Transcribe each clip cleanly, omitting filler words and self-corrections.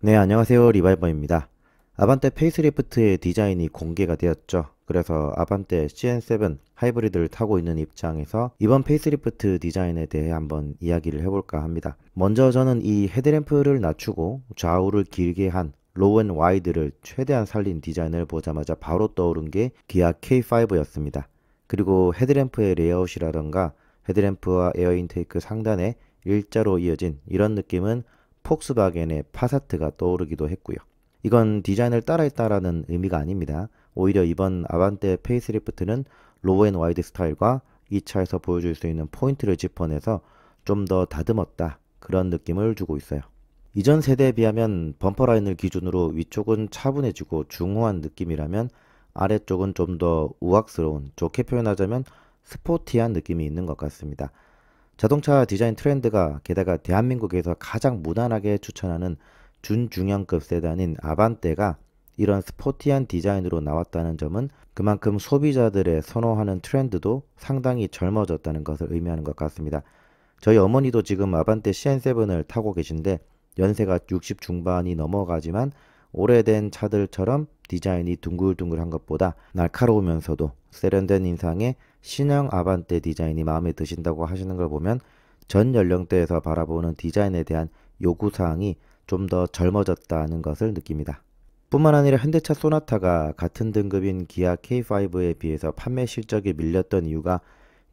네, 안녕하세요. 리바이버입니다. 아반떼 페이스리프트의 디자인이 공개가 되었죠. 그래서 아반떼 CN7 하이브리드를 타고 있는 입장에서 이번 페이스리프트 디자인에 대해 한번 이야기를 해볼까 합니다. 먼저 저는 이 헤드램프를 낮추고 좌우를 길게 한 로우 앤 와이드를 최대한 살린 디자인을 보자마자 바로 떠오른 게 기아 K5였습니다. 그리고 헤드램프의 레이아웃이라던가 헤드램프와 에어 인테이크 상단에 일자로 이어진 이런 느낌은 폭스바겐의 파사트가 떠오르기도 했고요. 이건 디자인을 따라했다라는 의미가 아닙니다. 오히려 이번 아반떼 페이스리프트는 로우 앤 와이드 스타일과 이 차에서 보여줄 수 있는 포인트를 짚어내서 좀 더 다듬었다, 그런 느낌을 주고 있어요. 이전 세대에 비하면 범퍼 라인을 기준으로 위쪽은 차분해지고 중후한 느낌이라면 아래쪽은 좀 더 우악스러운, 좋게 표현하자면 스포티한 느낌이 있는 것 같습니다. 자동차 디자인 트렌드가 게다가 대한민국에서 가장 무난하게 추천하는 준중형급 세단인 아반떼가 이런 스포티한 디자인으로 나왔다는 점은 그만큼 소비자들의 선호하는 트렌드도 상당히 젊어졌다는 것을 의미하는 것 같습니다. 저희 어머니도 지금 아반떼 CN7을 타고 계신데 연세가 60 중반이 넘어가지만 오래된 차들처럼 디자인이 둥글둥글한 것보다 날카로우면서도 세련된 인상의 신형 아반떼 디자인이 마음에 드신다고 하시는 걸 보면 전 연령대에서 바라보는 디자인에 대한 요구사항이 좀 더 젊어졌다는 것을 느낍니다. 뿐만 아니라 현대차 소나타가 같은 등급인 기아 K5에 비해서 판매 실적이 밀렸던 이유가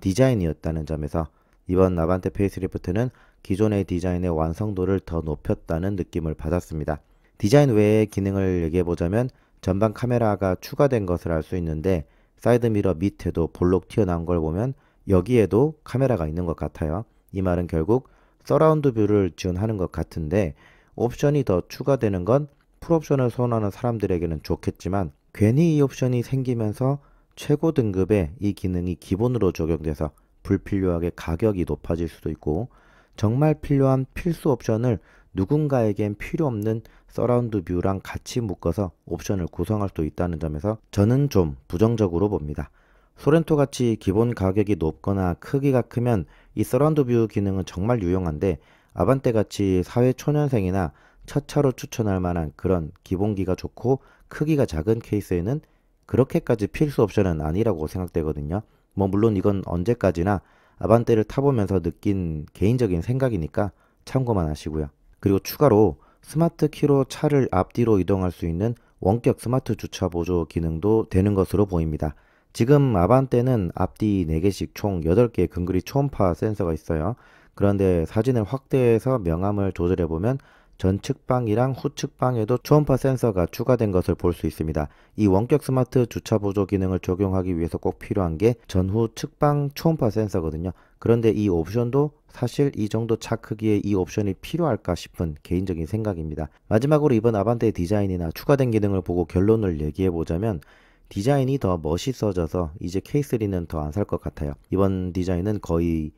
디자인이었다는 점에서 이번 아반떼 페이스리프트는 기존의 디자인의 완성도를 더 높였다는 느낌을 받았습니다. 디자인 외의 기능을 얘기해보자면 전방 카메라가 추가된 것을 알 수 있는데 사이드미러 밑에도 볼록 튀어나온 걸 보면 여기에도 카메라가 있는 것 같아요. 이 말은 결국 서라운드 뷰를 지원하는 것 같은데 옵션이 더 추가되는 건 풀옵션을 선호하는 사람들에게는 좋겠지만 괜히 이 옵션이 생기면서 최고 등급의 이 기능이 기본으로 적용돼서 불필요하게 가격이 높아질 수도 있고 정말 필요한 필수 옵션을 누군가에겐 필요 없는 서라운드 뷰랑 같이 묶어서 옵션을 구성할 수도 있다는 점에서 저는 좀 부정적으로 봅니다. 소렌토 같이 기본 가격이 높거나 크기가 크면 이 서라운드 뷰 기능은 정말 유용한데 아반떼 같이 사회 초년생이나 첫 차로 추천할 만한 그런 기본기가 좋고 크기가 작은 케이스에는 그렇게까지 필수 옵션은 아니라고 생각되거든요. 뭐 물론 이건 언제까지나 아반떼를 타보면서 느낀 개인적인 생각이니까 참고만 하시고요. 그리고 추가로 스마트 키로 차를 앞뒤로 이동할 수 있는 원격 스마트 주차 보조 기능도 되는 것으로 보입니다. 지금 아반떼는 앞뒤 4개씩 총 8개의 근거리 초음파 센서가 있어요. 그런데 사진을 확대해서 명암을 조절해보면 전 측방이랑 후 측방에도 초음파 센서가 추가된 것을 볼 수 있습니다. 이 원격 스마트 주차 보조 기능을 적용하기 위해서 꼭 필요한 게 전후 측방 초음파 센서거든요. 그런데 이 옵션도 사실 이 정도 차 크기에 이 옵션이 필요할까 싶은 개인적인 생각입니다. 마지막으로 이번 아반떼의 디자인이나 추가된 기능을 보고 결론을 얘기해 보자면 디자인이 더 멋있어져서 이제 K3는 더 안 살 것 같아요. 이번 디자인은 거의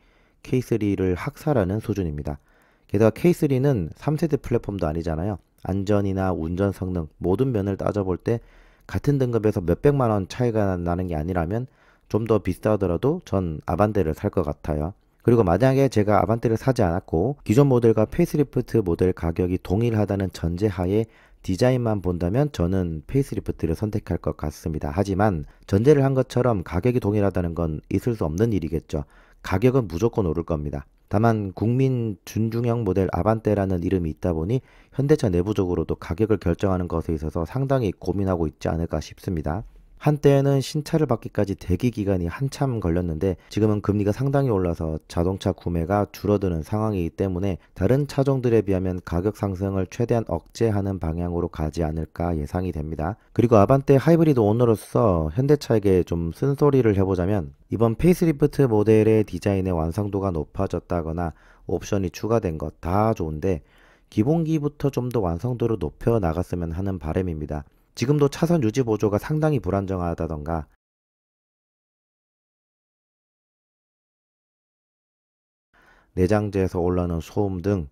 K3를 학살하는 수준입니다. 게다가 K3는 3세대 플랫폼도 아니잖아요. 안전이나 운전 성능 모든 면을 따져볼 때 같은 등급에서 몇백만 원 차이가 나는 게 아니라면 좀 더 비싸더라도 전 아반떼를 살 것 같아요. 그리고 만약에 제가 아반떼를 사지 않았고 기존 모델과 페이스리프트 모델 가격이 동일하다는 전제하에 디자인만 본다면 저는 페이스리프트를 선택할 것 같습니다. 하지만 전제를 한 것처럼 가격이 동일하다는 건 있을 수 없는 일이겠죠. 가격은 무조건 오를 겁니다. 다만 국민 준중형 모델 아반떼라는 이름이 있다 보니 현대차 내부적으로도 가격을 결정하는 것에 있어서 상당히 고민하고 있지 않을까 싶습니다. 한때는 신차를 받기까지 대기 기간이 한참 걸렸는데 지금은 금리가 상당히 올라서 자동차 구매가 줄어드는 상황이기 때문에 다른 차종들에 비하면 가격 상승을 최대한 억제하는 방향으로 가지 않을까 예상이 됩니다. 그리고 아반떼 하이브리드 오너로서 현대차에게 좀 쓴소리를 해보자면 이번 페이스리프트 모델의 디자인의 완성도가 높아졌다거나 옵션이 추가된 것 다 좋은데 기본기부터 좀 더 완성도를 높여 나갔으면 하는 바람입니다. 지금도 차선 유지 보조가 상당히 불안정하다던가 내장재에서 올라오는 소음 등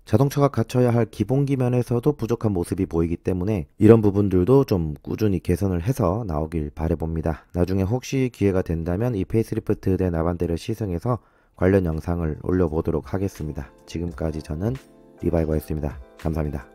자동차가 갖춰야 할 기본기 면에서도 부족한 모습이 보이기 때문에 이런 부분들도 좀 꾸준히 개선을 해서 나오길 바라봅니다. 나중에 혹시 기회가 된다면 이 페이스리프트 된 아반떼를 시승해서 관련 영상을 올려보도록 하겠습니다. 지금까지 저는 리바이버였습니다. 감사합니다.